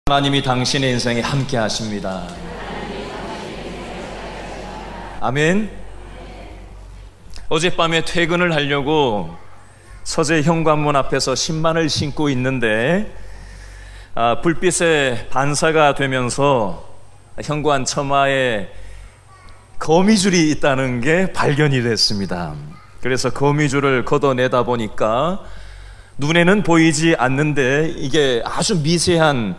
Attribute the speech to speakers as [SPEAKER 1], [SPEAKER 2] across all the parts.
[SPEAKER 1] 하나님이 당신의 인생에 함께 하십니다. 아멘. 어젯밤에 퇴근을 하려고 서재 현관문 앞에서 신발을 신고 있는데 불빛에 반사가 되면서 현관 처마에 거미줄이 있다는 게 발견이 됐습니다. 그래서 거미줄을 걷어내다 보니까 눈에는 보이지 않는데 이게 아주 미세한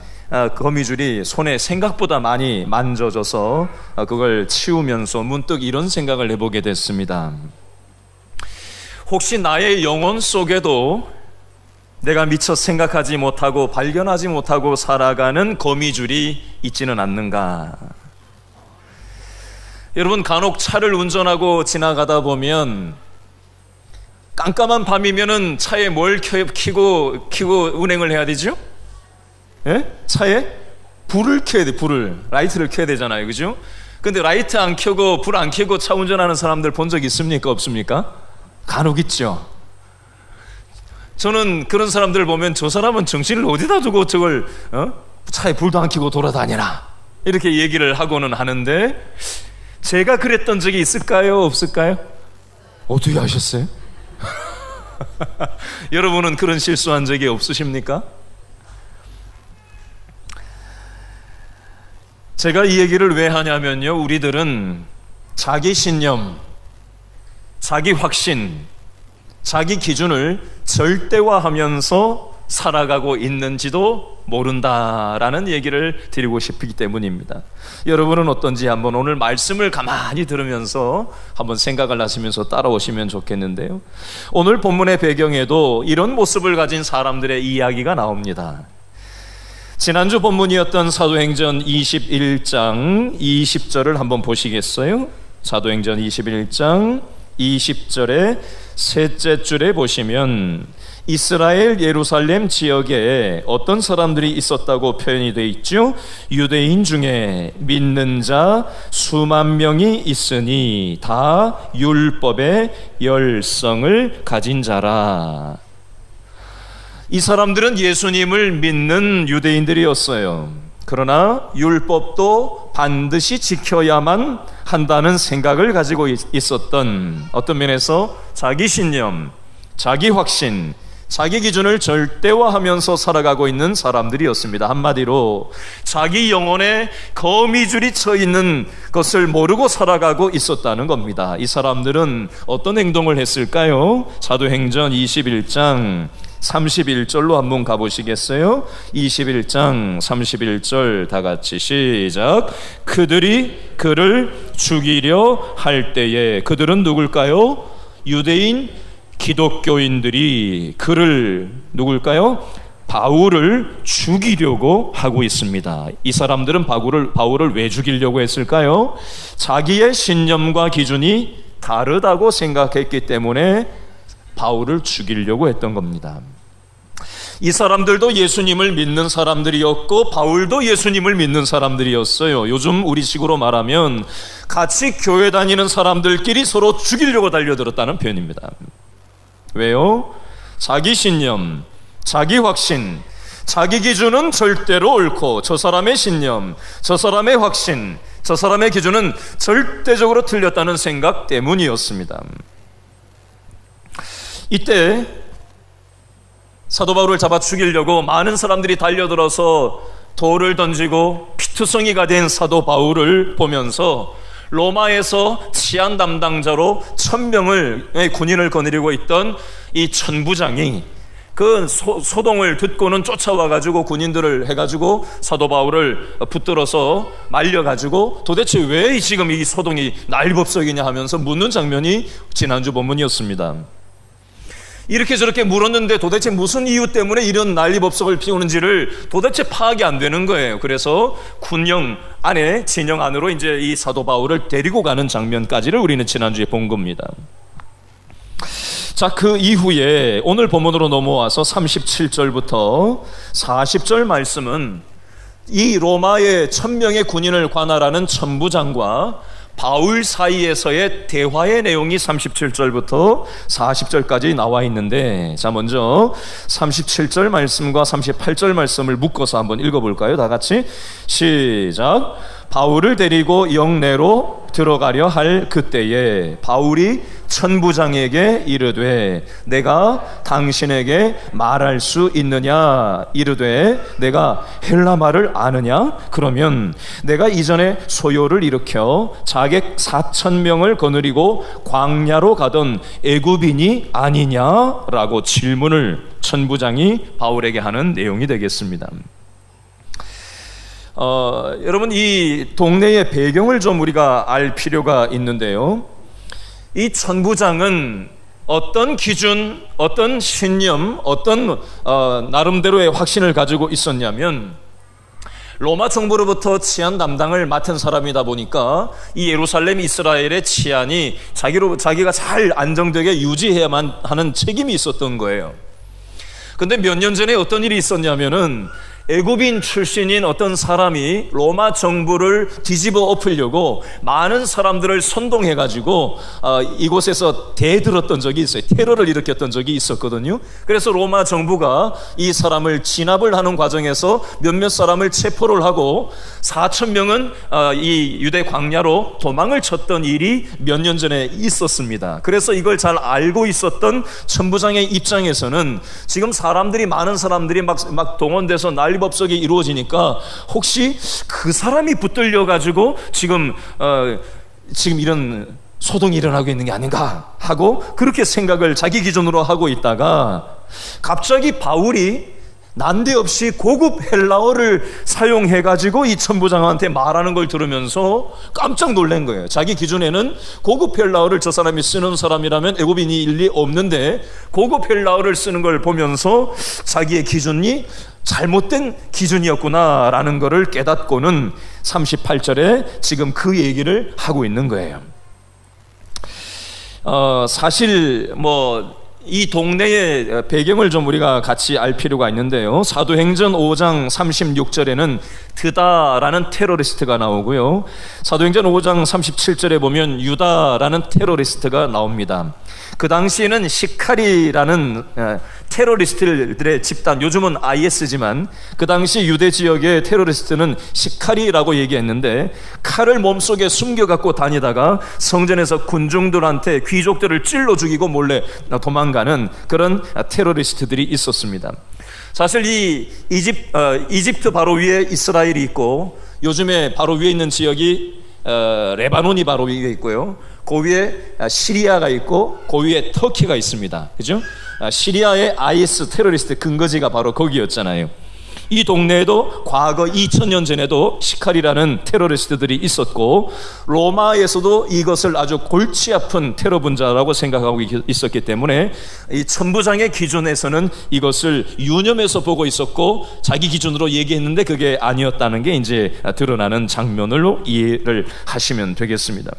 [SPEAKER 1] 거미줄이 손에 생각보다 많이 만져져서 그걸 치우면서 문득 이런 생각을 해보게 됐습니다. 혹시 나의 영혼 속에도 내가 미처 생각하지 못하고 발견하지 못하고 살아가는 거미줄이 있지는 않는가? 여러분, 간혹 차를 운전하고 지나가다 보면 깜깜한 밤이면은 차에 뭘 켜고 운행을 해야 되죠? 예? 차에 불을 켜야 돼. 라이트를 켜야 되잖아요, 그죠? 근데 라이트 안 켜고 불 안 켜고 차 운전하는 사람들 본 적 있습니까? 없습니까? 간혹 있죠. 저는 그런 사람들을 보면 저 사람은 정신을 어디다 두고 저걸 차에 불도 안 켜고 돌아다니나 이렇게 얘기를 하고는 하는데, 제가 그랬던 적이 있을까요? 없을까요? 어떻게 아셨어요? 여러분은 그런 실수한 적이 없으십니까? 제가 이 얘기를 왜 하냐면요, 우리들은 자기 신념, 자기 확신, 자기 기준을 절대화하면서 살아가고 있는지도 모른다라는 얘기를 드리고 싶기 때문입니다. 여러분은 어떤지 한번 오늘 말씀을 가만히 들으면서 한번 생각을 하시면서 따라오시면 좋겠는데요, 오늘 본문의 배경에도 이런 모습을 가진 사람들의 이야기가 나옵니다. 지난주 본문이었던 사도행전 21장 20절을 한번 보시겠어요? 사도행전 21장 20절의 셋째 줄에 보시면 이스라엘 예루살렘 지역에 어떤 사람들이 있었다고 표현이 되어 있죠. 유대인 중에 믿는 자 수만 명이 있으니 다 율법의 열성을 가진 자라. 이 사람들은 예수님을 믿는 유대인들이었어요. 그러나 율법도 반드시 지켜야만 한다는 생각을 가지고 있었던, 어떤 면에서 자기 신념, 자기 확신, 자기 기준을 절대화하면서 살아가고 있는 사람들이었습니다. 한마디로 자기 영혼에 거미줄이 쳐 있는 것을 모르고 살아가고 있었다는 겁니다. 이 사람들은 어떤 행동을 했을까요? 사도행전 21장 31절로 한번 가보시겠어요? 21장 31절 다 같이 시작. 그들이 그를 죽이려 할 때에, 그들은 누굴까요? 유대인 기독교인들이 그를 누굴까요? 바울을 죽이려고 하고 있습니다. 이 사람들은 바울을 왜 죽이려고 했을까요? 자기의 신념과 기준이 다르다고 생각했기 때문에 바울을 죽이려고 했던 겁니다. 이 사람들도 예수님을 믿는 사람들이었고 바울도 예수님을 믿는 사람들이었어요. 요즘 우리식으로 말하면 같이 교회 다니는 사람들끼리 서로 죽이려고 달려들었다는 표현입니다. 왜요? 자기 신념, 자기 확신, 자기 기준은 절대로 옳고 저 사람의 신념, 저 사람의 확신, 저 사람의 기준은 절대적으로 틀렸다는 생각 때문이었습니다. 이때 사도 바울을 잡아 죽이려고 많은 사람들이 달려들어서 돌을 던지고 피투성이가 된 사도 바울을 보면서 로마에서 치안 담당자로 1000명의 군인을 거느리고 있던 이 천부장이 그 소동을 듣고는 쫓아와가지고 군인들을 해가지고 사도 바울을 붙들어서 말려가지고 도대체 왜 지금 이 소동이 난리법석이냐 하면서 묻는 장면이 지난주 본문이었습니다. 이렇게 저렇게 물었는데 도대체 무슨 이유 때문에 이런 난리법석을 피우는지를 도대체 파악이 안 되는 거예요. 그래서 군영 안에, 진영 안으로 이제 이 사도 바울을 데리고 가는 장면까지를 우리는 지난주에 본 겁니다. 자, 그 이후에 오늘 본문으로 넘어와서 37절부터 40절 말씀은 이 로마의 1000명의 군인을 관할하는 천부장과 바울 사이에서의 대화의 내용이 37절부터 40절까지 나와 있는데, 자, 먼저 37절 말씀과 38절 말씀을 묶어서 한번 읽어볼까요? 다 같이 시작. 바울을 데리고 영내로 들어가려 할 그때에 바울이 천부장에게 이르되 내가 당신에게 말할 수 있느냐? 이르되 내가 헬라 말을 아느냐? 그러면 내가 이전에 소요를 일으켜 자객 4,000명을 거느리고 광야로 가던 애굽인이 아니냐라고 질문을 천부장이 바울에게 하는 내용이 되겠습니다. 여러분, 이 동네의 배경을 좀 우리가 알 필요가 있는데요. 이 천부장은 어떤 기준, 어떤 신념, 어떤 나름대로의 확신을 가지고 있었냐면, 로마 정부로부터 치안 담당을 맡은 사람이다 보니까 이 예루살렘 이스라엘의 치안이 자기가 잘 안정되게 유지해야만 하는 책임이 있었던 거예요. 근데 몇 년 전에 어떤 일이 있었냐면은 애굽인 출신인 어떤 사람이 로마 정부를 뒤집어 엎으려고 많은 사람들을 선동해가지고 이곳에서 대들었던 적이 있어요. 테러를 일으켰던 적이 있었거든요. 그래서 로마 정부가 이 사람을 진압을 하는 과정에서 몇몇 사람을 체포를 하고 4,000명은 이 유대 광야로 도망을 쳤던 일이 몇 년 전에 있었습니다. 그래서 이걸 잘 알고 있었던 천부장의 입장에서는 지금 많은 사람들이 막 동원돼서 난리법석이 이루어지니까 혹시 그 사람이 붙들려 가지고 지금 이런 소동이 일어나고 있는 게 아닌가 하고 그렇게 생각을 자기 기준으로 하고 있다가 갑자기 바울이 난데없이 고급 헬라어를 사용해가지고 이 천부장한테 말하는 걸 들으면서 깜짝 놀란 거예요. 자기 기준에는 고급 헬라어를 저 사람이 쓰는 사람이라면 애굽인이 일리 없는데 고급 헬라어를 쓰는 걸 보면서 자기의 기준이 잘못된 기준이었구나라는 것을 깨닫고는 38절에 지금 그 얘기를 하고 있는 거예요. 사실 이 동네의 배경을 좀 우리가 같이 알 필요가 있는데요. 사도행전 5장 36절에는 드다라는 테러리스트가 나오고요. 사도행전 5장 37절에 보면 유다라는 테러리스트가 나옵니다. 그 당시에는 시카리라는 테러리스트들의 집단, 요즘은 IS지만 그 당시 유대 지역의 테러리스트는 시카리라고 얘기했는데, 칼을 몸속에 숨겨갖고 다니다가 성전에서 군중들한테 귀족들을 찔러 죽이고 몰래 도망가는 그런 테러리스트들이 있었습니다. 사실 이 이집트 바로 위에 이스라엘이 있고, 요즘에 바로 위에 있는 지역이 레바논이 바로 위에 있고요. 그 위에 시리아가 있고 그 위에 터키가 있습니다. 그죠? 시리아의 IS 테러리스트 근거지가 바로 거기였잖아요. 이 동네에도 과거 2000년 전에도 시칼이라는 테러리스트들이 있었고, 로마에서도 이것을 아주 골치 아픈 테러 분자라고 생각하고 있었기 때문에 이 천부장의 기준에서는 이것을 유념해서 보고 있었고, 자기 기준으로 얘기했는데 그게 아니었다는 게 이제 드러나는 장면으로 이해를 하시면 되겠습니다.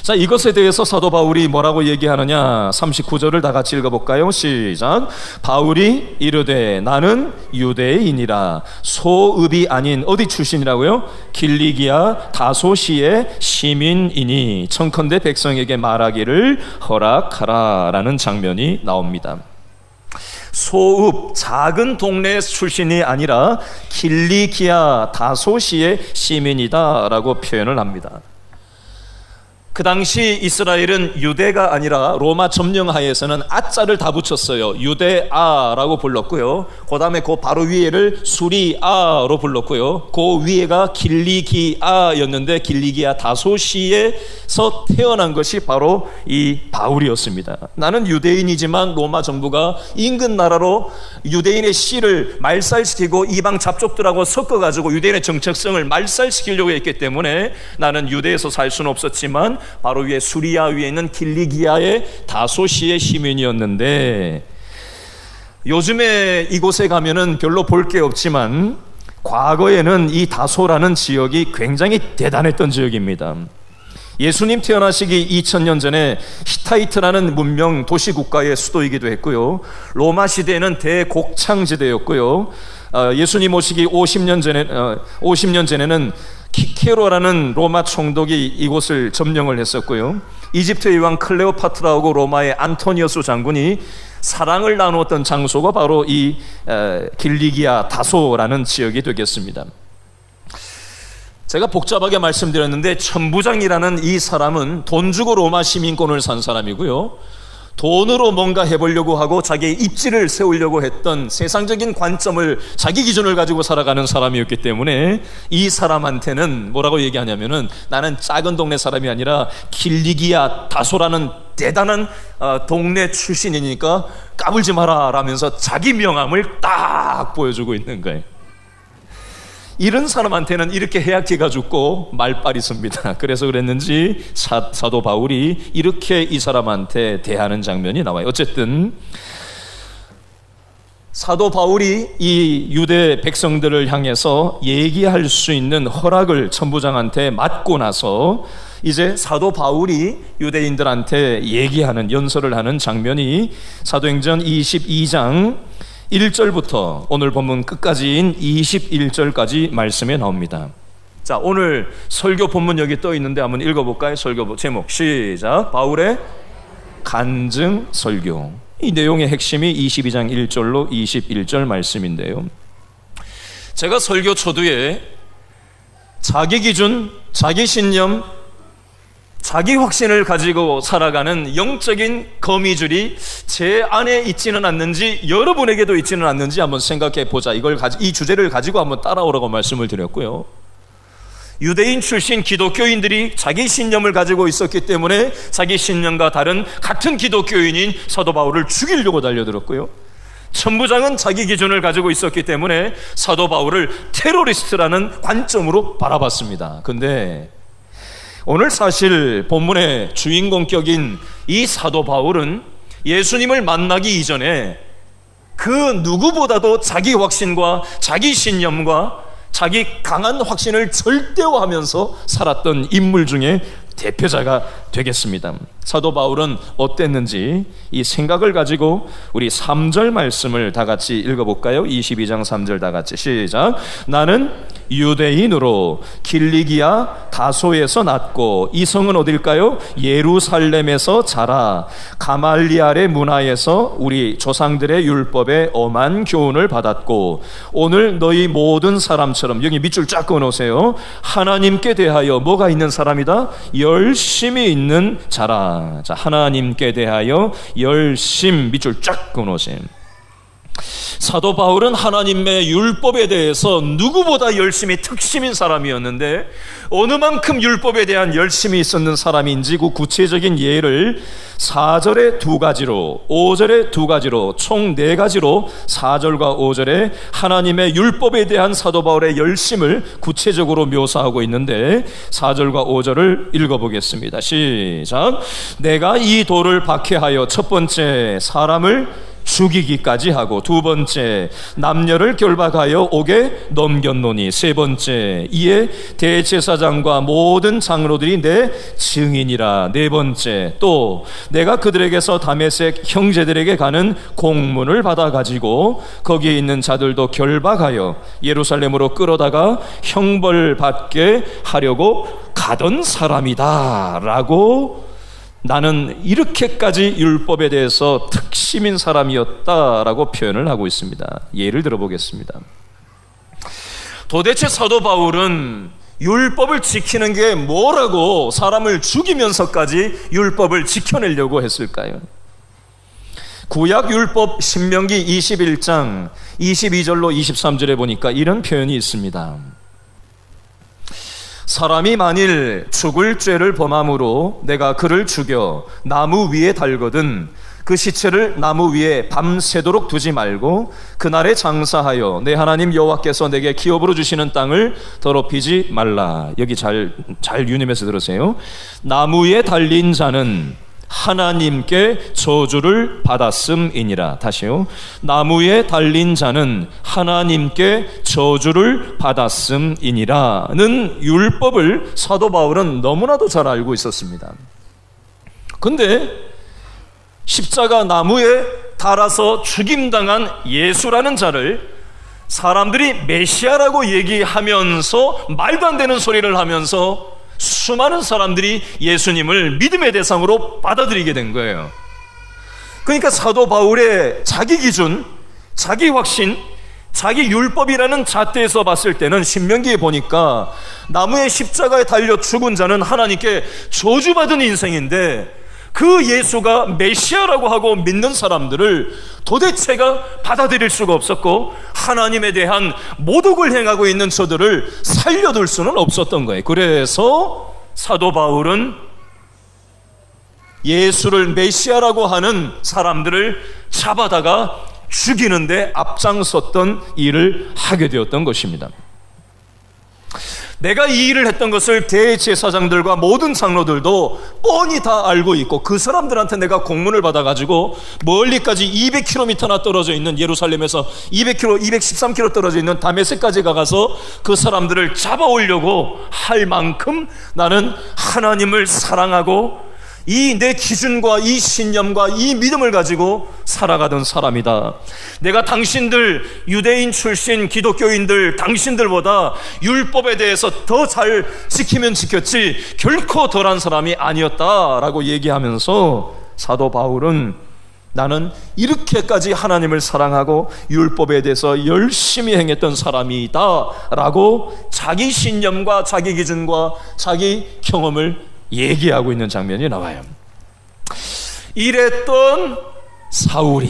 [SPEAKER 1] 자, 이것에 대해서 사도 바울이 뭐라고 얘기하느냐, 39절을 다 같이 읽어볼까요? 시작. 바울이 이르되 나는 유대인이라 소읍이 아닌 어디 출신이라고요? 길리기아 다소시의 시민이니 청컨대 백성에게 말하기를 허락하라 라는 장면이 나옵니다. 소읍, 작은 동네 출신이 아니라 길리기아 다소시의 시민이다 라고 표현을 합니다. 그 당시 이스라엘은 유대가 아니라 로마 점령하에서는 아자를 다 붙였어요. 유대아라고 불렀고요. 그 다음에 그 바로 위에를 수리아로 불렀고요. 그 위에가 길리기아였는데 길리기아 다소시에서 태어난 것이 바로 이 바울이었습니다. 나는 유대인이지만 로마 정부가 인근 나라로 유대인의 씨를 말살시키고 이방 잡족들하고 섞어가지고 유대인의 정체성을 말살시키려고 했기 때문에 나는 유대에서 살 수는 없었지만 바로 위에 수리아 위에 있는 길리기아의 다소시의 시민이었는데, 요즘에 이곳에 가면은 별로 볼 게 없지만 과거에는 이 다소라는 지역이 굉장히 대단했던 지역입니다. 예수님 태어나시기 2000년 전에 히타이트라는 문명 도시국가의 수도이기도 했고요. 로마 시대에는 대곡창지대였고요. 예수님 오시기 50년 전에는 키케로라는 로마 총독이 이곳을 점령을 했었고요. 이집트의 왕 클레오파트라하고 로마의 안토니우스 장군이 사랑을 나누었던 장소가 바로 이 길리기아 다소라는 지역이 되겠습니다. 제가 복잡하게 말씀드렸는데 천부장이라는 이 사람은 돈 주고 로마 시민권을 산 사람이고요. 돈으로 뭔가 해보려고 하고 자기의 입지를 세우려고 했던 세상적인 관점을, 자기 기준을 가지고 살아가는 사람이었기 때문에 이 사람한테는 뭐라고 얘기하냐면은 나는 작은 동네 사람이 아니라 길리기아 다소라는 대단한 동네 출신이니까 까불지 마라 라면서 자기 명함을 딱 보여주고 있는 거예요. 이런 사람한테는 이렇게 해악기가 죽고 말빨이 섭니다. 그래서 그랬는지 사도 바울이 이렇게 이 사람한테 대하는 장면이 나와요. 어쨌든 사도 바울이 이 유대 백성들을 향해서 얘기할 수 있는 허락을 천부장한테 받고 나서 이제 사도 바울이 유대인들한테 얘기하는, 연설을 하는 장면이 사도행전 22장 1절부터 오늘 본문 끝까지인 21절까지 말씀에 나옵니다. 자, 오늘 설교 본문 여기 떠 있는데 한번 읽어볼까요? 설교 제목 시작. 바울의 간증 설교. 이 내용의 핵심이 22장 1절로 21절 말씀인데요. 제가 설교 초두에 자기 기준, 자기 신념, 자기 확신을 가지고 살아가는 영적인 거미줄이 제 안에 있지는 않는지, 여러분에게도 있지는 않는지 한번 생각해 보자. 이 주제를 가지고 한번 따라오라고 말씀을 드렸고요. 유대인 출신 기독교인들이 자기 신념을 가지고 있었기 때문에 자기 신념과 다른 같은 기독교인인 사도 바울을 죽이려고 달려들었고요. 천부장은 자기 기준을 가지고 있었기 때문에 사도 바울을 테러리스트라는 관점으로 바라봤습니다. 근데 오늘 사실 본문의 주인공격인 이 사도 바울은 예수님을 만나기 이전에 그 누구보다도 자기 확신과 자기 신념과 자기 강한 확신을 절대화하면서 살았던 인물 중에 대표자가 되겠습니다. 사도 바울은 어땠는지 이 생각을 가지고 우리 3절 말씀을 다 같이 읽어볼까요? 22장 3절 다 같이 시작. 나는 유대인으로 길리기아 다소에서 났고, 이 성은 어딜까요? 예루살렘에서 자라 가말리알의 문화에서 우리 조상들의 율법에 엄한 교훈을 받았고, 오늘 너희 모든 사람처럼, 여기 밑줄 쫙 그어놓으세요. 하나님께 대하여 뭐가 있는 사람이다? 열심이 있는 자라. 자, 하나님께 대하여 열심, 밑줄 쫙 그어놓으세요. 사도 바울은 하나님의 율법에 대해서 누구보다 열심히 특심인 사람이었는데, 어느 만큼 율법에 대한 열심이 있었는 사람인지 그 구체적인 예를 4절에 2가지로, 5절에 2가지로, 총 4가지로 4절과 5절에 하나님의 율법에 대한 사도 바울의 열심을 구체적으로 묘사하고 있는데, 4절과 5절을 읽어보겠습니다. 시작. 내가 이 돌을 박해하여 첫 번째 사람을 죽이기까지 하고, 두 번째 남녀를 결박하여 옥에 넘겼노니, 세 번째 이에 대제사장과 모든 장로들이 내 증인이라, 네 번째 또 내가 그들에게서 다메섹 형제들에게 가는 공문을 받아가지고 거기에 있는 자들도 결박하여 예루살렘으로 끌어다가 형벌받게 하려고 가던 사람이다 라고, 나는 이렇게까지 율법에 대해서 특심인 사람이었다라고 표현을 하고 있습니다. 예를 들어보겠습니다. 도대체 사도 바울은 율법을 지키는 게 뭐라고 사람을 죽이면서까지 율법을 지켜내려고 했을까요? 구약 율법 신명기 21장 22절로 23절에 보니까 이런 표현이 있습니다. 사람이 만일 죽을 죄를 범함으로 내가 그를 죽여 나무 위에 달거든 그 시체를 나무 위에 밤새도록 두지 말고 그날에 장사하여 내 하나님 여호와께서 내게 기업으로 주시는 땅을 더럽히지 말라. 여기 잘 유념해서 들으세요. 나무 위에 달린 자는 하나님께 저주를 받았음이니라. 다시요. 나무 위에 달린 자는 하나님께 저주를 받았음이니라는 율법을 사도 바울은 너무나도 잘 알고 있었습니다. 근데 십자가 나무에 달아서 죽임당한 예수라는 자를 사람들이 메시아라고 얘기하면서 말도 안 되는 소리를 하면서 수많은 사람들이 예수님을 믿음의 대상으로 받아들이게 된 거예요. 그러니까 사도 바울의 자기 기준, 자기 확신, 자기 율법이라는 잣대에서 봤을 때는 신명기에 보니까 나무의 십자가에 달려 죽은 자는 하나님께 저주받은 인생인데, 그 예수가 메시아라고 하고 믿는 사람들을 도대체가 받아들일 수가 없었고, 하나님에 대한 모독을 행하고 있는 저들을 살려둘 수는 없었던 거예요. 그래서 사도 바울은 예수를 메시아라고 하는 사람들을 잡아다가 죽이는데 앞장섰던 일을 하게 되었던 것입니다. 내가 이 일을 했던 것을 대제사장들과 모든 장로들도 뻔히 다 알고 있고, 그 사람들한테 내가 공문을 받아가지고 멀리까지 200km나 떨어져 있는 예루살렘에서 200km, 213km 떨어져 있는 다메섹까지 가서 그 사람들을 잡아오려고 할 만큼 나는 하나님을 사랑하고 이 내 기준과 이 신념과 이 믿음을 가지고 살아가던 사람이다. 내가 당신들 유대인 출신 기독교인들 당신들보다 율법에 대해서 더 잘 지키면 지켰지 결코 덜한 사람이 아니었다라고 얘기하면서 사도 바울은 나는 이렇게까지 하나님을 사랑하고 율법에 대해서 열심히 행했던 사람이다 라고 자기 신념과 자기 기준과 자기 경험을 얘기하고 있는 장면이 나와요. 이랬던 사울이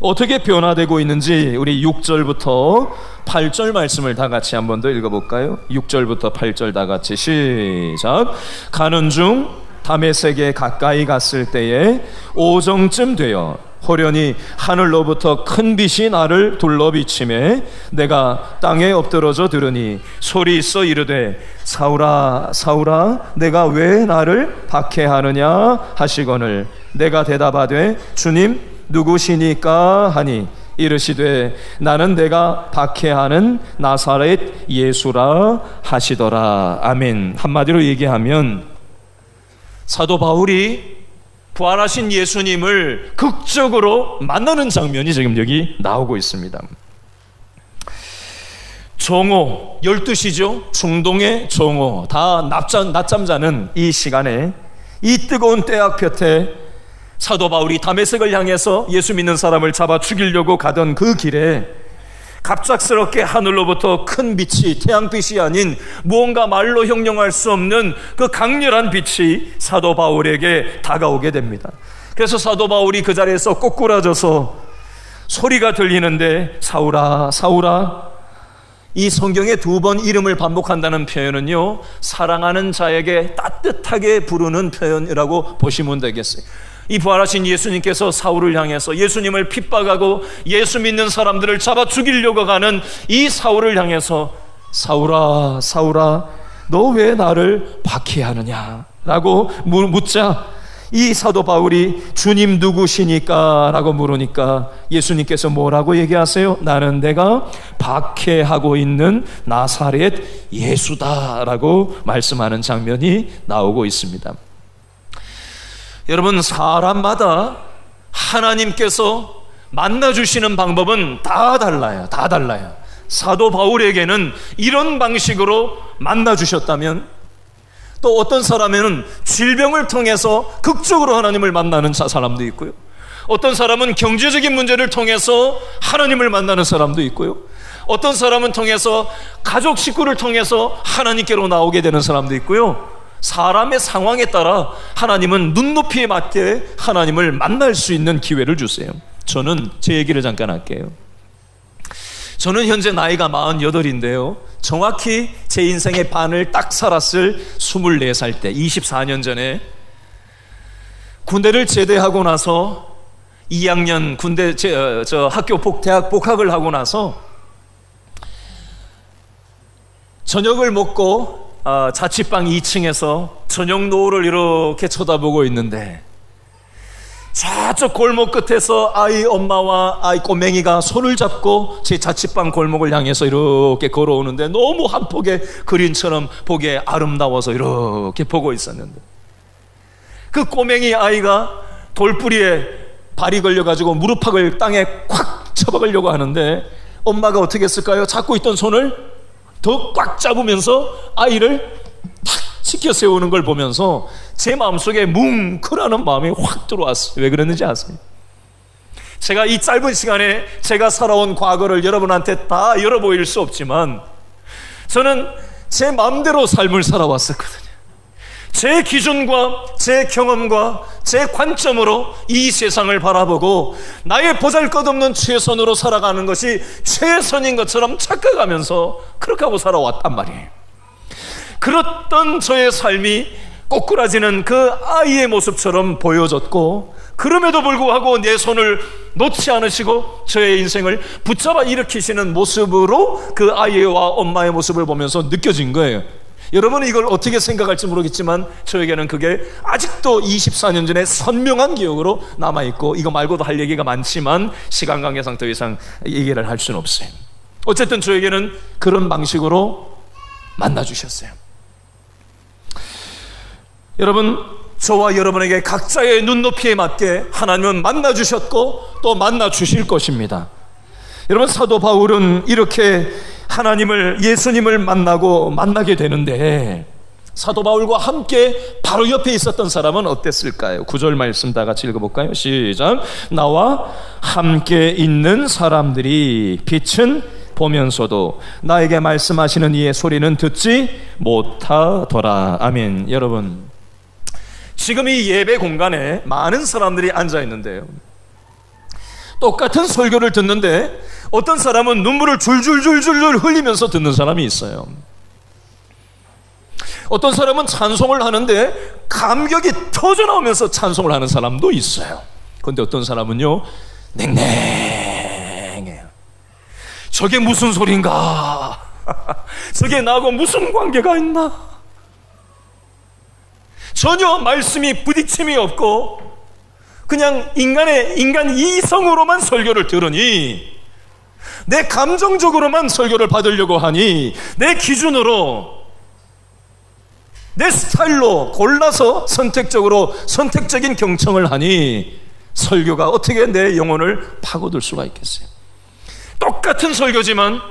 [SPEAKER 1] 어떻게 변화되고 있는지 우리 6절부터 8절 말씀을 다 같이 한 번 더 읽어볼까요? 6절부터 8절 다 같이 시작. 가는 중 다메섹에 가까이 갔을 때에 오정쯤 되어 호련히 하늘로부터 큰 빛이 나를 둘러비치매 내가 땅에 엎드러져 들으니 소리 있어 이르되 사울아 사울아 내가 왜 나를 박해하느냐 하시거늘 내가 대답하되 주님 누구시니까 하니 이르시되 나는 내가 박해하는 나사렛 예수라 하시더라. 아멘. 한마디로 얘기하면 사도 바울이 부활하신 예수님을 극적으로 만나는 장면이 지금 여기 나오고 있습니다. 정오 12시죠. 중동의 정오 다 낮잠 자는 이 시간에 이 뜨거운 때학볕에 사도 바울이 다메섹을 향해서 예수 믿는 사람을 잡아 죽이려고 가던 그 길에 갑작스럽게 하늘로부터 큰 빛이, 태양빛이 아닌 무언가 말로 형용할 수 없는 그 강렬한 빛이 사도 바울에게 다가오게 됩니다. 그래서 사도 바울이 그 자리에서 꼬꾸라져서 소리가 들리는데 사울아 사울아. 이 성경에 2번 이름을 반복한다는 표현은요, 사랑하는 자에게 따뜻하게 부르는 표현이라고 보시면 되겠어요. 이 부활하신 예수님께서 사울을 향해서 예수님을 핍박하고 예수 믿는 사람들을 잡아 죽이려고 가는 이 사울을 향해서 사울아 사울아 너 왜 나를 박해하느냐 라고 묻자 이 사도 바울이 주님 누구시니까 라고 물으니까 예수님께서 뭐라고 얘기하세요? 나는 내가 박해하고 있는 나사렛 예수다 라고 말씀하는 장면이 나오고 있습니다. 여러분, 사람마다 하나님께서 만나주시는 방법은 다 달라요. 다 달라요. 사도 바울에게는 이런 방식으로 만나주셨다면 또 어떤 사람에는 질병을 통해서 극적으로 하나님을 만나는 사람도 있고요. 어떤 사람은 경제적인 문제를 통해서 하나님을 만나는 사람도 있고요. 어떤 사람은 통해서 가족 식구를 통해서 하나님께로 나오게 되는 사람도 있고요. 사람의 상황에 따라 하나님은 눈높이에 맞게 하나님을 만날 수 있는 기회를 주세요. 저는 제 얘기를 잠깐 할게요. 저는 현재 나이가 48인데요 정확히 제 인생의 반을 딱 살았을 24살 때 24년 전에 군대를 제대하고 나서 2학년 군대 대학 복학을 하고 나서 저녁을 먹고 자취방 2층에서 저녁 노을을 이렇게 쳐다보고 있는데 저쪽 골목 끝에서 아이 엄마와 아이 꼬맹이가 손을 잡고 제 자취방 골목을 향해서 이렇게 걸어오는데 너무 한 폭의 그림처럼 보기에 아름다워서 이렇게 보고 있었는데 그 꼬맹이 아이가 돌뿌리에 발이 걸려가지고 무릎팍을 땅에 콱 쳐박으려고 하는데 엄마가 어떻게 했을까요? 잡고 있던 손을 더 꽉 잡으면서 아이를 탁 지켜 세우는 걸 보면서 제 마음속에 뭉클하는 마음이 확 들어왔어요. 왜 그랬는지 아세요? 제가 이 짧은 시간에 제가 살아온 과거를 여러분한테 다 열어보일 수 없지만 저는 제 마음대로 삶을 살아왔었거든요. 제 기준과 제 경험과 제 관점으로 이 세상을 바라보고 나의 보잘것없는 최선으로 살아가는 것이 최선인 것처럼 착각하면서 그렇게 하고 살아왔단 말이에요. 그렇던 저의 삶이 꼬꾸라지는 그 아이의 모습처럼 보여졌고, 그럼에도 불구하고 내 손을 놓지 않으시고 저의 인생을 붙잡아 일으키시는 모습으로 그 아이와 엄마의 모습을 보면서 느껴진 거예요. 여러분은 이걸 어떻게 생각할지 모르겠지만 저에게는 그게 아직도 24년 전에 선명한 기억으로 남아있고, 이거 말고도 할 얘기가 많지만 시간 관계상 더 이상 얘기를 할 수는 없어요. 어쨌든 저에게는 그런 방식으로 만나주셨어요. 여러분, 저와 여러분에게 각자의 눈높이에 맞게 하나님은 만나주셨고 또 만나주실 것입니다. 여러분, 사도 바울은 이렇게 하나님을, 예수님을 만나게 되는데, 사도 바울과 함께 바로 옆에 있었던 사람은 어땠을까요? 9절 말씀 다 같이 읽어볼까요? 시작. 나와 함께 있는 사람들이 빛은 보면서도 나에게 말씀하시는 이의 소리는 듣지 못하더라. 아멘. 여러분, 지금 이 예배 공간에 많은 사람들이 앉아 있는데요, 똑같은 설교를 듣는데 어떤 사람은 눈물을 줄줄줄줄 흘리면서 듣는 사람이 있어요. 어떤 사람은 찬송을 하는데 감격이 터져나오면서 찬송을 하는 사람도 있어요. 그런데 어떤 사람은요, 냉랭해요. 저게 무슨 소린가? 저게 나하고 무슨 관계가 있나? 전혀 말씀이 부딪힘이 없고 그냥 인간 이성으로만 설교를 들으니, 내 감정적으로만 설교를 받으려고 하니, 내 기준으로 내 스타일로 골라서 선택적인 경청을 하니 설교가 어떻게 내 영혼을 파고들 수가 있겠어요? 똑같은 설교지만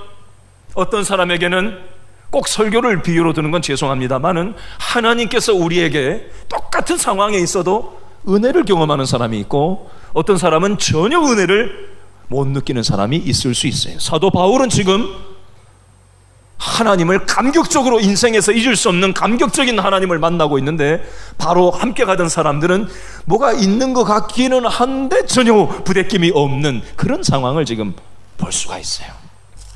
[SPEAKER 1] 어떤 사람에게는, 꼭 설교를 비유로 드는 건 죄송합니다만은, 하나님께서 우리에게 똑같은 상황에 있어도 은혜를 경험하는 사람이 있고, 어떤 사람은 전혀 은혜를 못 느끼는 사람이 있을 수 있어요. 사도 바울은 지금 하나님을 감격적으로, 인생에서 잊을 수 없는 감격적인 하나님을 만나고 있는데, 바로 함께 가던 사람들은 뭐가 있는 것 같기는 한데 전혀 부대낌이 없는 그런 상황을 지금 볼 수가 있어요.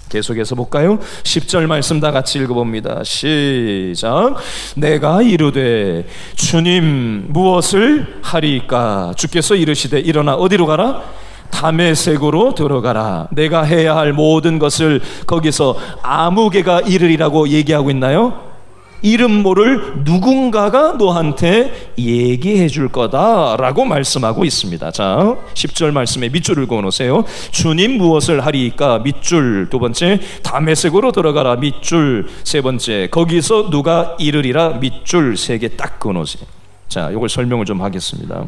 [SPEAKER 1] 계속해서 볼까요? 10절 말씀 다 같이 읽어봅니다. 시작. 내가 이르되 주님 무엇을 하리이까? 주께서 이르시되 일어나 어디로 가라? 다메섹으로 들어가라. 내가 해야 할 모든 것을 거기서 아무 개가 이르리라고 얘기하고 있나요? 이름 모를 누군가가 너한테 얘기해 줄 거다라고 말씀하고 있습니다. 자, 10절 말씀에 밑줄을 그어놓으세요. 주님 무엇을 하리이까? 밑줄 두 번째. 다메섹으로 들어가라. 밑줄 세 번째. 거기서 누가 이르리라. 밑줄 세 개 딱 그어놓으세요. 자, 이걸 설명을 좀 하겠습니다.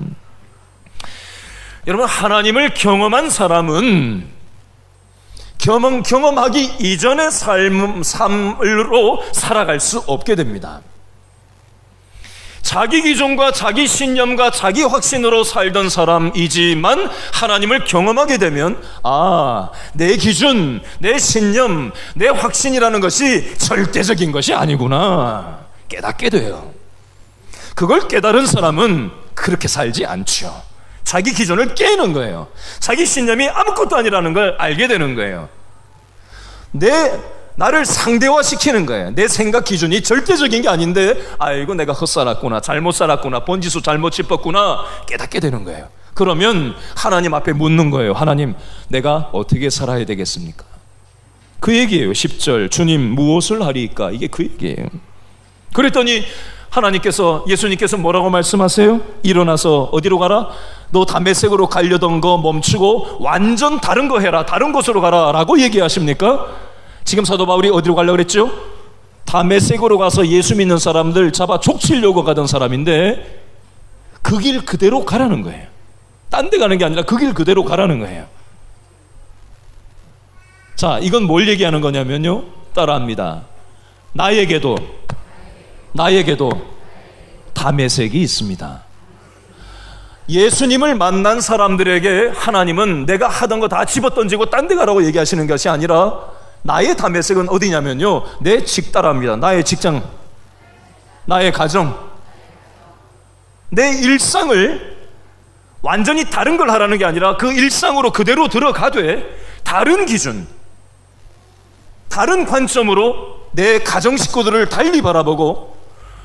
[SPEAKER 1] 여러분, 하나님을 경험한 사람은 경험하기 이전의 삶으로 살아갈 수 없게 됩니다. 자기 기준과 자기 신념과 자기 확신으로 살던 사람이지만 하나님을 경험하게 되면, 내 기준, 내 신념, 내 확신이라는 것이 절대적인 것이 아니구나 깨닫게 돼요. 그걸 깨달은 사람은 그렇게 살지 않죠. 자기 기준을 깨는 거예요. 자기 신념이 아무것도 아니라는 걸 알게 되는 거예요. 나를 상대화시키는 거예요. 내 생각 기준이 절대적인 게 아닌데, 아이고 내가 헛살았구나, 잘못 살았구나, 번지수 잘못 짚었구나 깨닫게 되는 거예요. 그러면 하나님 앞에 묻는 거예요. 하나님, 내가 어떻게 살아야 되겠습니까? 그 얘기예요. 10절 주님 무엇을 하리이까? 이게 그 얘기예요. 그랬더니 하나님께서, 예수님께서 뭐라고 말씀하세요? 일어나서 어디로 가라? 너 다메섹으로 가려던 거 멈추고 완전 다른 거 해라, 다른 곳으로 가라 라고 얘기하십니까? 지금 사도 바울이 어디로 가려고 그랬죠? 다메섹으로 가서 예수 믿는 사람들 잡아 족치려고 가던 사람인데, 그 길 그대로 가라는 거예요. 딴 데 가는 게 아니라 그 길 그대로 가라는 거예요. 자, 이건 뭘 얘기하는 거냐면요, 따라합니다. 나에게도 다메섹이 있습니다. 예수님을 만난 사람들에게 하나님은 내가 하던 거 다 집어던지고 딴 데 가라고 얘기하시는 것이 아니라 나의 다메섹은 어디냐면요, 내 직따라입니다. 나의 직장, 나의 가정, 내 일상을 완전히 다른 걸 하라는 게 아니라 그 일상으로 그대로 들어가되 다른 기준, 다른 관점으로 내 가정 식구들을 달리 바라보고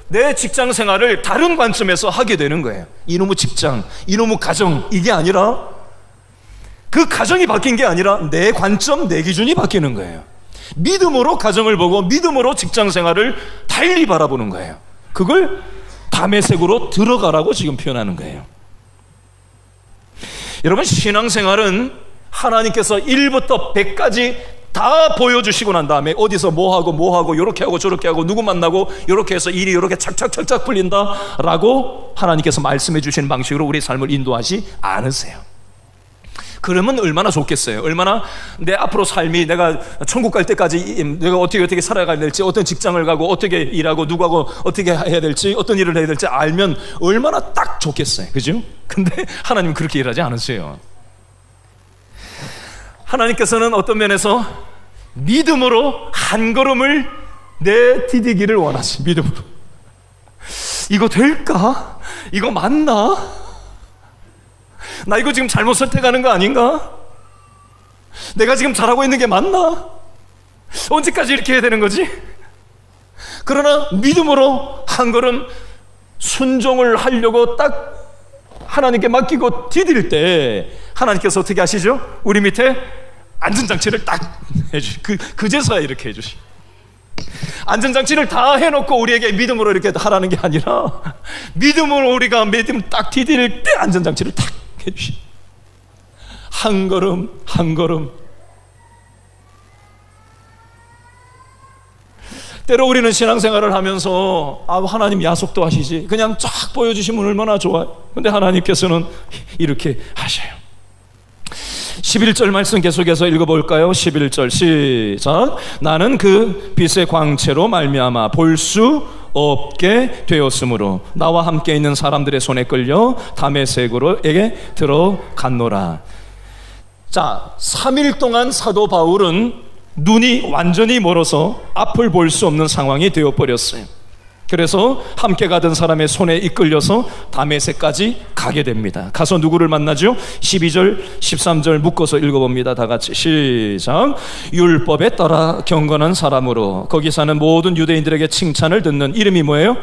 [SPEAKER 1] 내 직장 생활을 다른 관점에서 하게 되는 거예요. 이놈의 직장, 이놈의 가정, 이게 아니라 그 가정이 바뀐 게 아니라 내 관점, 내 기준이 바뀌는 거예요. 믿음으로 가정을 보고 믿음으로 직장 생활을 달리 바라보는 거예요. 그걸 다메섹으로 들어가라고 지금 표현하는 거예요. 여러분, 신앙생활은 하나님께서 1부터 100까지 다 보여주시고 난 다음에 어디서 뭐하고 요렇게 하고 저렇게 하고 누구 만나고 요렇게 해서 일이 요렇게 착착착착 풀린다 라고 하나님께서 말씀해 주시는 방식으로 우리 삶을 인도하지 않으세요. 그러면 얼마나 좋겠어요. 얼마나 내 앞으로 삶이 내가 천국 갈 때까지 내가 어떻게 살아가야 될지, 어떤 직장을 가고 어떻게 일하고 누구하고 어떻게 해야 될지, 어떤 일을 해야 될지 알면 얼마나 딱 좋겠어요. 그죠? 근데 하나님은 그렇게 일하지 않으세요. 하나님께서는 어떤 면에서 믿음으로 한 걸음을 내디디기를 원하시. 믿음으로. 이거 될까? 이거 맞나? 나 이거 지금 잘못 선택하는 거 아닌가? 내가 지금 잘하고 있는 게 맞나? 언제까지 이렇게 해야 되는 거지? 그러나 믿음으로 한 걸음 순종을 하려고 딱 하나님께 맡기고 디딜 때 하나님께서 어떻게 하시죠? 우리 밑에 안전장치를 딱 해주시. 그제서야 이렇게 해주시. 안전장치를 다 해놓고 우리에게 믿음으로 이렇게 하라는 게 아니라 믿음으로 우리가 믿음 딱 디딜 때 안전장치를 딱 해주시. 한 걸음 한 걸음. 때로 우리는 신앙생활을 하면서 하나님 야속도 하시지 그냥 쫙 보여주시면 얼마나 좋아요. 근데 하나님께서는 이렇게 하셔요. 11절 말씀 계속해서 읽어볼까요? 11절 시작. 나는 그 빛의 광채로 말미암아 볼 수 없게 되었으므로 나와 함께 있는 사람들의 손에 끌려 다메섹으로에게 들어갔노라. 자, 3일 동안 사도 바울은 눈이 완전히 멀어서 앞을 볼 수 없는 상황이 되어버렸어요. 그래서 함께 가던 사람의 손에 이끌려서 다메섹까지 가게 됩니다. 가서 누구를 만나죠? 12절 13절 묶어서 읽어봅니다. 다 같이 시작. 율법에 따라 경건한 사람으로 거기 사는 모든 유대인들에게 칭찬을 듣는 이름이 뭐예요?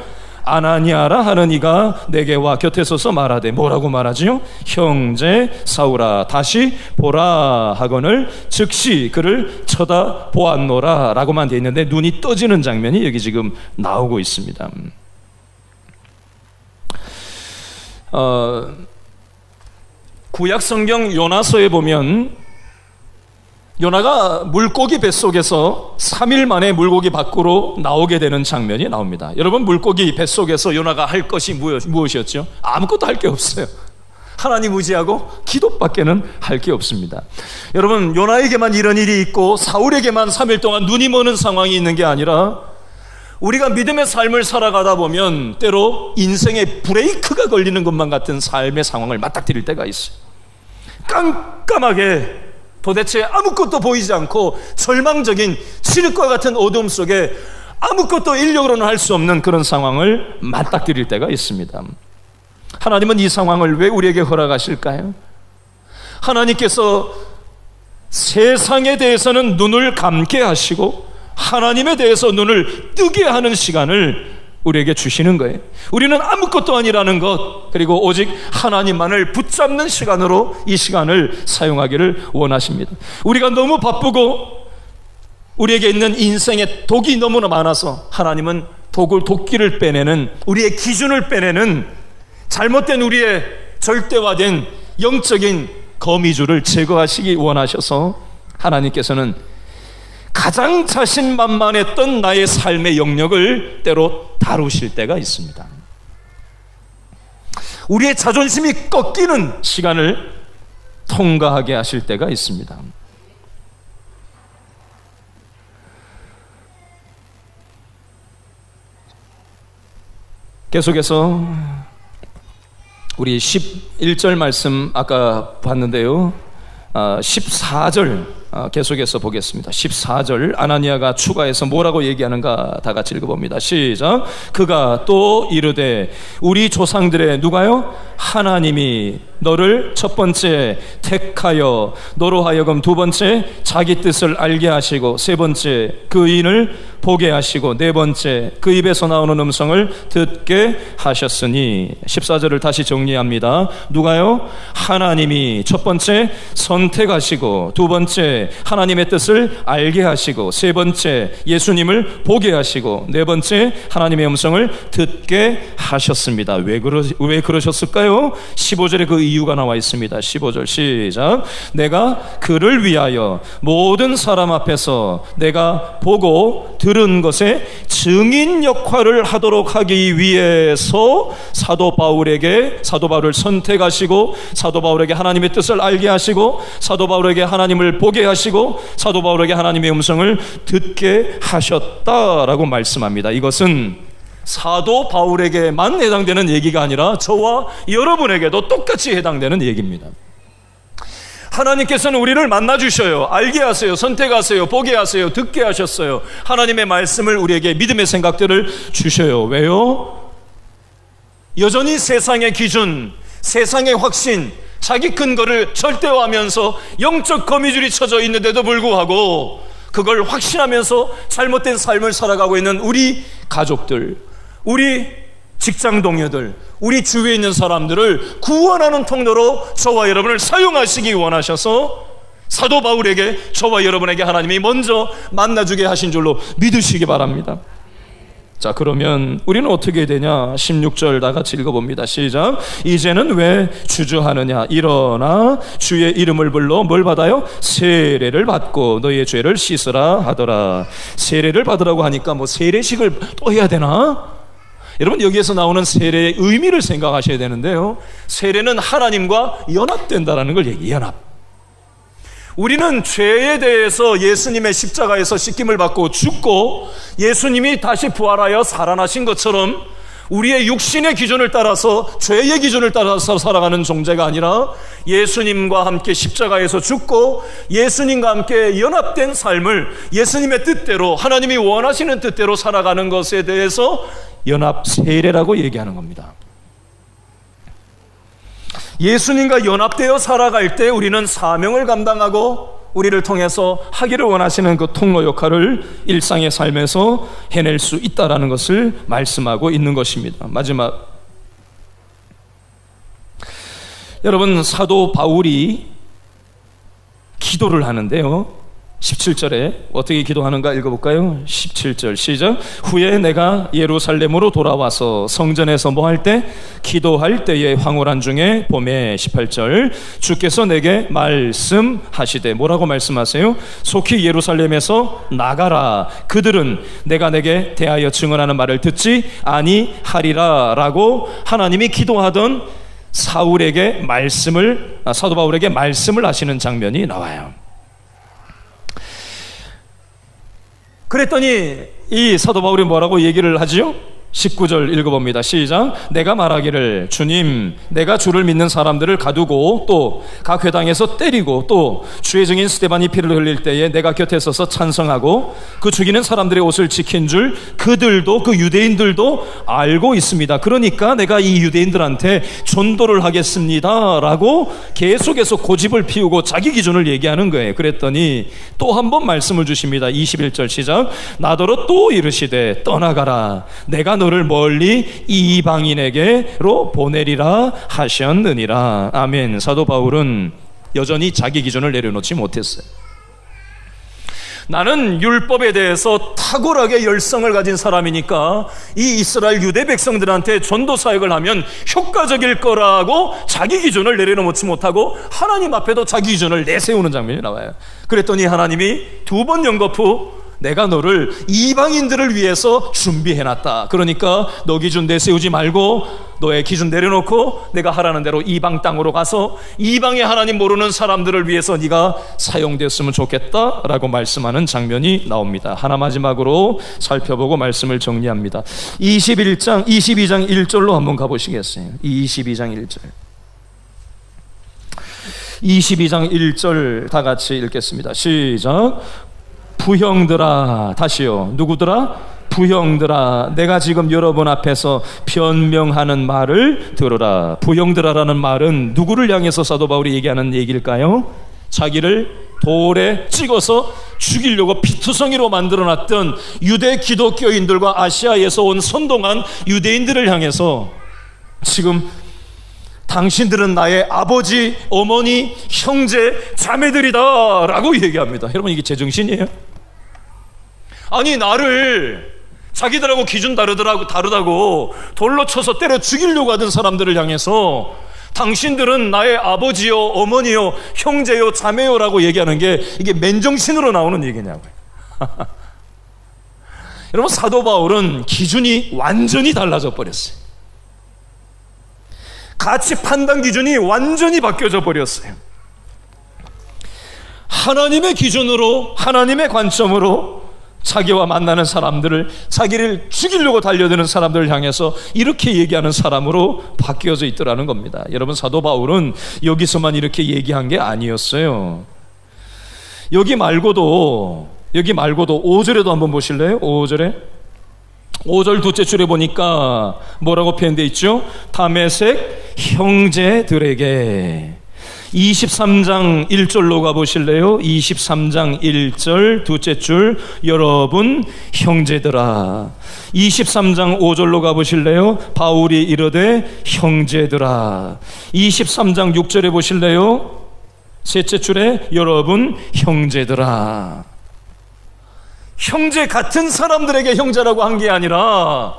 [SPEAKER 1] 아나니아라 하는 이가 내게 와 곁에 서서 말하되. 뭐라고 말하지요? 형제 사울아 다시 보라 하거늘 즉시 그를 쳐다보았노라 라고만 되어 있는데 눈이 떠지는 장면이 여기 지금 나오고 있습니다. 구약성경 요나서에 보면 요나가 물고기 뱃속에서 3일 만에 물고기 밖으로 나오게 되는 장면이 나옵니다. 여러분, 물고기 뱃속에서 요나가 할 것이 무엇이었죠? 아무것도 할 게 없어요. 하나님 의지하고 기도밖에는 할 게 없습니다. 여러분, 요나에게만 이런 일이 있고 사울에게만 3일 동안 눈이 머는 상황이 있는 게 아니라 우리가 믿음의 삶을 살아가다 보면 때로 인생의 브레이크가 걸리는 것만 같은 삶의 상황을 맞닥뜨릴 때가 있어요. 깜깜하게 도대체 아무것도 보이지 않고 절망적인 칠흑과 같은 어둠 속에 아무것도 인력으로는 할 수 없는 그런 상황을 맞닥뜨릴 때가 있습니다. 하나님은 이 상황을 왜 우리에게 허락하실까요? 하나님께서 세상에 대해서는 눈을 감게 하시고 하나님에 대해서 눈을 뜨게 하는 시간을 우리에게 주시는 거예요. 우리는 아무것도 아니라는 것, 그리고 오직 하나님만을 붙잡는 시간으로 이 시간을 사용하기를 원하십니다. 우리가 너무 바쁘고 우리에게 있는 인생의 독이 너무나 많아서 하나님은 도끼를 빼내는, 우리의 기준을 빼내는 잘못된 우리의 절대화된 영적인 거미줄을 제거하시기 원하셔서 하나님께서는 가장 자신만만했던 나의 삶의 영역을 때로 다루실 때가 있습니다. 우리의 자존심이 꺾이는 시간을 통과하게 하실 때가 있습니다. 계속해서 우리 11절 말씀 아까 봤는데요, 14절 계속해서 보겠습니다. 14절 아나니아가 추가해서 뭐라고 얘기하는가 다 같이 읽어봅니다. 시작. 그가 또 이르되 우리 조상들의 누가요? 하나님이 너를 첫 번째 택하여 너로 하여금 두 번째 자기 뜻을 알게 하시고 세 번째 그 인을 보게 하시고 네 번째 그 입에서 나오는 음성을 듣게 하셨으니. 14절을 다시 정리합니다. 누가요? 하나님이 첫 번째 선택하시고 두 번째 하나님의 뜻을 알게 하시고 세 번째 예수님을 보게 하시고 네 번째 하나님의 음성을 듣게 하셨습니다. 왜 그러셨을까요? 15절에 그 이유가 나와 있습니다. 15절 시작. 내가 그를 위하여 모든 사람 앞에서 내가 보고 들은 것에 증인 역할을 하도록 하기 위해서 사도 바울을 선택하시고 사도 바울에게 하나님의 뜻을 알게 하시고 사도 바울에게 하나님을 보게 하시고 사도 바울에게 하나님의 음성을 듣게 하셨다라고 말씀합니다. 이것은 사도 바울에게만 해당되는 얘기가 아니라 저와 여러분에게도 똑같이 해당되는 얘기입니다. 하나님께서는 우리를 만나주셔요. 알게 하세요. 선택하세요. 보게 하세요. 듣게 하셨어요. 하나님의 말씀을 우리에게 믿음의 생각들을 주셔요. 왜요? 여전히 세상의 기준, 세상의 확신, 자기 근거를 절대화하면서 영적 거미줄이 쳐져 있는데도 불구하고 그걸 확신하면서 잘못된 삶을 살아가고 있는 우리 가족들, 우리 직장 동료들, 우리 주위에 있는 사람들을 구원하는 통로로 저와 여러분을 사용하시기 원하셔서 사도 바울에게 저와 여러분에게 하나님이 먼저 만나주게 하신 줄로 믿으시기 바랍니다. 자, 그러면 우리는 어떻게 되냐? 16절 다 같이 읽어봅니다. 시작. 이제는 왜 주저하느냐? 일어나 주의 이름을 불러 뭘 받아요? 세례를 받고 너희의 죄를 씻으라 하더라. 세례를 받으라고 하니까 뭐 세례식을 또 해야 되나? 여러분, 여기에서 나오는 세례의 의미를 생각하셔야 되는데요, 세례는 하나님과 연합된다라는 걸 얘기해요. 연합. 우리는 죄에 대해서 예수님의 십자가에서 씻김을 받고 죽고 예수님이 다시 부활하여 살아나신 것처럼 우리의 육신의 기준을 따라서, 죄의 기준을 따라서 살아가는 존재가 아니라 예수님과 함께 십자가에서 죽고 예수님과 함께 연합된 삶을 예수님의 뜻대로, 하나님이 원하시는 뜻대로 살아가는 것에 대해서 연합 세례라고 얘기하는 겁니다. 예수님과 연합되어 살아갈 때 우리는 사명을 감당하고 우리를 통해서 하기를 원하시는 그 통로 역할을 일상의 삶에서 해낼 수 있다는 것을 말씀하고 있는 것입니다. 마지막, 여러분, 사도 바울이 기도를 하는데요, 17절에 어떻게 기도하는가 읽어볼까요? 17절 시작. 후에 내가 예루살렘으로 돌아와서 성전에서 뭐 할 때? 기도할 때의 황홀한 중에 봄에 18절 주께서 내게 말씀하시되, 뭐라고 말씀하세요? 속히 예루살렘에서 나가라. 그들은 내가 내게 대하여 증언하는 말을 듣지 아니하리라 라고 하나님이 기도하던 사울에게 사도 바울에게 말씀을 하시는 장면이 나와요. 그랬더니 이 사도 바울이 뭐라고 얘기를 하지요? 19절 읽어봅니다. 시작. 내가 말하기를 주님, 내가 주를 믿는 사람들을 가두고 또 각 회당에서 때리고 또 주의 증인 스데반이 피를 흘릴 때에 내가 곁에 서서 찬성하고 그 죽이는 사람들의 옷을 지킨 줄 그들도, 그 유대인들도 알고 있습니다. 그러니까 내가 이 유대인들한테 전도를 하겠습니다 라고 계속해서 고집을 피우고 자기 기준을 얘기하는 거예요. 그랬더니 또 한 번 말씀을 주십니다. 21절 시작. 나더러 또 이르시되 떠나가라. 내가 너를 멀리 이방인에게로 보내리라 하셨느니라. 아멘. 사도 바울은 여전히 자기 기준을 내려놓지 못했어요. 나는 율법에 대해서 탁월하게 열성을 가진 사람이니까 이 이스라엘 유대 백성들한테 전도 사역을 하면 효과적일 거라고 자기 기준을 내려놓지 못하고 하나님 앞에도 자기 기준을 내세우는 장면이 나와요. 그랬더니 하나님이 두 번 연거푸 내가 너를 이방인들을 위해서 준비해놨다. 그러니까 너 기준 내세우지 말고 너의 기준 내려놓고 내가 하라는 대로 이방 땅으로 가서 이방의 하나님 모르는 사람들을 위해서 네가 사용됐으면 좋겠다라고 말씀하는 장면이 나옵니다. 하나 마지막으로 살펴보고 말씀을 정리합니다. 22장 1절로 한번 가보시겠어요? 22장 1절. 22장 1절 다 같이 읽겠습니다. 시작. 부형들아, 다시요. 누구들아? 부형들아, 내가 지금 여러분 앞에서 변명하는 말을 들으라. 부형들아라는 말은 누구를 향해서 사도 바울이 얘기하는 얘기일까요? 자기를 돌에 찍어서 죽이려고 피투성이로 만들어놨던 유대 기독교인들과 아시아에서 온 선동한 유대인들을 향해서 지금 당신들은 나의 아버지, 어머니, 형제, 자매들이다 라고 얘기합니다. 여러분, 이게 제정신이에요? 아니, 나를 자기들하고 기준 다르다고 돌로 쳐서 때려 죽이려고 하던 사람들을 향해서 당신들은 나의 아버지요, 어머니요, 형제요, 자매요 라고 얘기하는 게 이게 맨정신으로 나오는 얘기냐고요. 여러분, 사도 바울은 기준이 완전히 달라져 버렸어요. 가치 판단 기준이 완전히 바뀌어져 버렸어요. 하나님의 기준으로, 하나님의 관점으로 자기와 만나는 사람들을, 자기를 죽이려고 달려드는 사람들을 향해서 이렇게 얘기하는 사람으로 바뀌어져 있더라는 겁니다. 여러분, 사도 바울은 여기서만 이렇게 얘기한 게 아니었어요. 여기 말고도 5절에도 한번 보실래요? 5절 둘째 줄에 보니까 뭐라고 표현되어 있죠? 다메섹 형제들에게. 23장 1절로 가보실래요? 23장 1절 둘째 줄, 여러분 형제들아. 23장 5절로 가보실래요? 바울이 이르되 형제들아. 23장 6절에 보실래요? 셋째 줄에 여러분 형제들아. 형제 같은 사람들에게 형제라고 한 게 아니라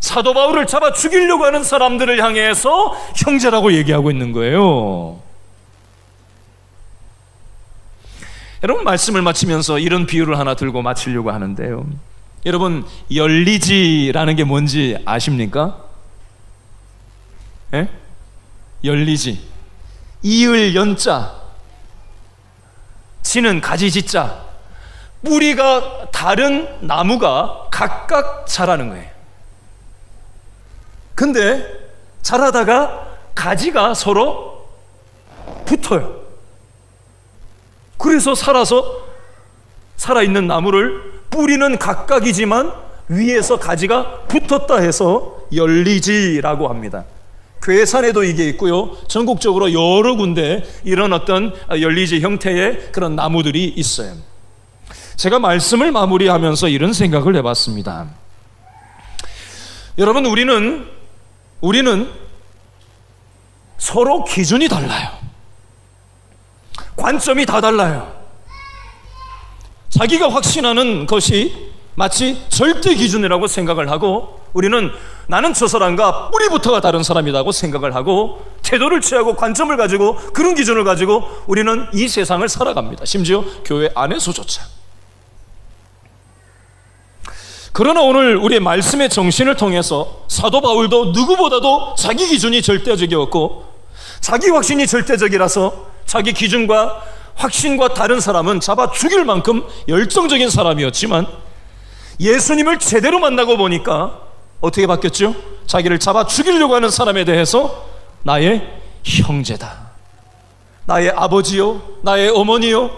[SPEAKER 1] 사도 바울을 잡아 죽이려고 하는 사람들을 향해서 형제라고 얘기하고 있는 거예요. 여러분, 말씀을 마치면서 이런 비유를 하나 들고 마치려고 하는데요. 여러분, 열리지라는 게 뭔지 아십니까? 예? 열리지. 이을 연자, 지는 가지지자. 뿌리가 다른 나무가 각각 자라는 거예요. 근데 자라다가 가지가 서로 붙어요. 그래서 살아있는 나무를 뿌리는 각각이지만 위에서 가지가 붙었다 해서 열리지라고 합니다. 괴산에도 이게 있고요, 전국적으로 여러 군데 이런 어떤 열리지 형태의 그런 나무들이 있어요. 제가 말씀을 마무리하면서 이런 생각을 해봤습니다. 여러분, 우리는 서로 기준이 달라요. 관점이 다 달라요. 자기가 확신하는 것이 마치 절대 기준이라고 생각을 하고, 우리는 나는 저 사람과 뿌리부터가 다른 사람이라고 생각을 하고 태도를 취하고 관점을 가지고 그런 기준을 가지고 우리는 이 세상을 살아갑니다. 심지어 교회 안에서조차. 그러나 오늘 우리의 말씀의 정신을 통해서 사도 바울도 누구보다도 자기 기준이 절대적이었고 자기 확신이 절대적이라서 자기 기준과 확신과 다른 사람은 잡아 죽일 만큼 열정적인 사람이었지만 예수님을 제대로 만나고 보니까 어떻게 바뀌었죠? 자기를 잡아 죽이려고 하는 사람에 대해서 나의 형제다, 나의 아버지요, 나의 어머니요,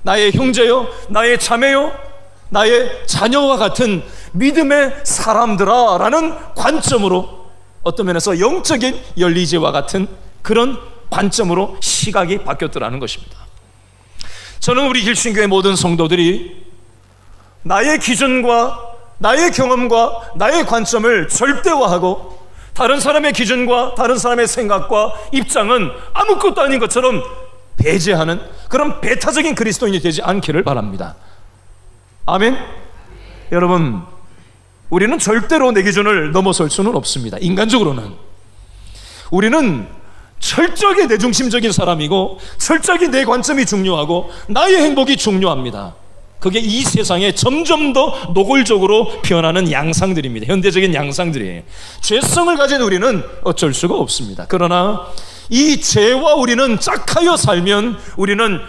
[SPEAKER 1] 나의 형제요, 나의 자매요, 나의 자녀와 같은 믿음의 사람들아 라는 관점으로, 어떤 면에서 영적인 열리지와 같은 그런 관점으로 시각이 바뀌었더라는 것입니다. 저는 우리 길신교회 모든 성도들이 나의 기준과 나의 경험과 나의 관점을 절대화하고 다른 사람의 기준과 다른 사람의 생각과 입장은 아무것도 아닌 것처럼 배제하는 그런 배타적인 그리스도인이 되지 않기를 바랍니다. 아멘. 여러분, 우리는 절대로 내 기준을 넘어설 수는 없습니다. 인간적으로는 우리는 철저하게 내중심적인 사람이고 철저하게 내 관점이 중요하고 나의 행복이 중요합니다. 그게 이 세상에 점점 더 노골적으로 변하는 양상들입니다. 현대적인 양상들이에요. 죄성을 가진 우리는 어쩔 수가 없습니다. 그러나 이 죄와 우리는 짝하여 살면 우리는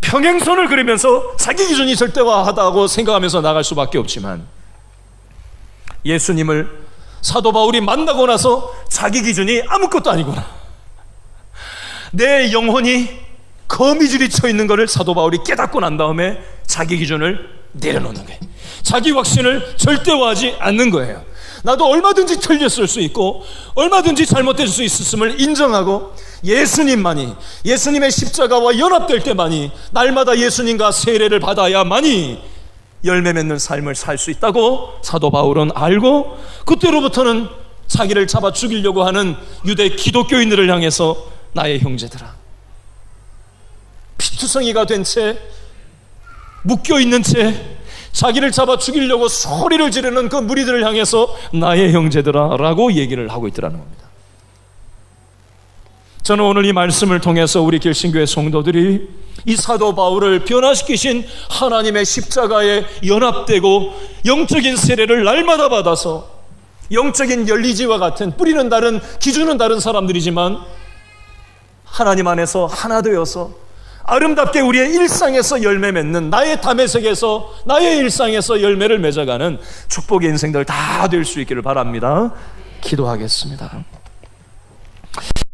[SPEAKER 1] 평행선을 그리면서 자기 기준이 절대화하다고 생각하면서 나갈 수밖에 없지만, 예수님을 사도 바울이 만나고 나서 자기 기준이 아무것도 아니구나, 내 영혼이 거미줄이 쳐 있는 것을 사도 바울이 깨닫고 난 다음에 자기 기준을 내려놓는 거예요. 자기 확신을 절대화하지 않는 거예요. 나도 얼마든지 틀렸을 수 있고 얼마든지 잘못될 수 있었음을 인정하고, 예수님만이, 예수님의 십자가와 연합될 때만이, 날마다 예수님과 세례를 받아야만이 열매 맺는 삶을 살 수 있다고 사도 바울은 알고, 그때로부터는 자기를 잡아 죽이려고 하는 유대 기독교인들을 향해서 나의 형제들아, 피투성이가 된 채, 묶여있는 채 자기를 잡아 죽이려고 소리를 지르는 그 무리들을 향해서 나의 형제들아 라고 얘기를 하고 있더라는 겁니다. 저는 오늘 이 말씀을 통해서 우리 길신교회 성도들이 이 사도 바울을 변화시키신 하나님의 십자가에 연합되고 영적인 세례를 날마다 받아서 영적인 열리지와 같은, 뿌리는 다른, 기준은 다른 사람들이지만 하나님 안에서 하나 되어서 아름답게 우리의 일상에서 열매 맺는, 나의 담에색에서, 나의 일상에서 열매를 맺어가는 축복의 인생들 다 될 수 있기를 바랍니다. 기도하겠습니다.